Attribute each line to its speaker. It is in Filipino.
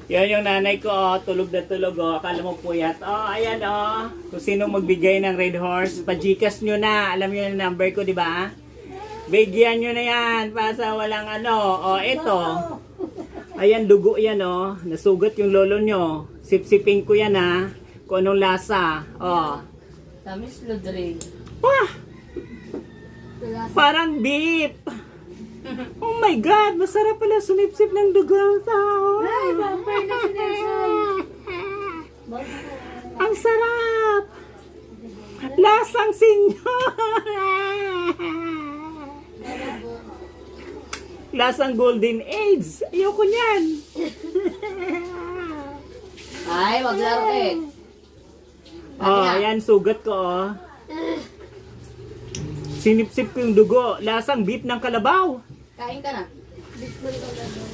Speaker 1: Yan yung nanay ko, oh, tulog na tulog, oh. Akala mo puyat. Oh, ayan, oh. Kung sino magbigay ng Red Horse, pa-Gcash nyo na. Alam nyo yung number ko, di ba? Bigyan nyo na yan, para sa walang ano. Oh, eto. Ayan, dugo yan, oh. Nasugat yung lolo nyo. Sip-sipin ko yan, ha. Kung anong lasa. Oh.
Speaker 2: Tamis Lodre.
Speaker 1: Wah! Parang beef. Oh my God, masarap pala sumipsip ng dugo ang tao.
Speaker 2: Ay, bumper na si Nelson.
Speaker 1: Ang sarap. Lasang senyor. Lasang golden age. Ayoko niyan.
Speaker 2: Ay, wag laro eh.
Speaker 1: Oh, ayan, sugat ko, oh. Sinipsip ko yung dugo. Lasang beef ng kalabaw.
Speaker 2: Kain ka na.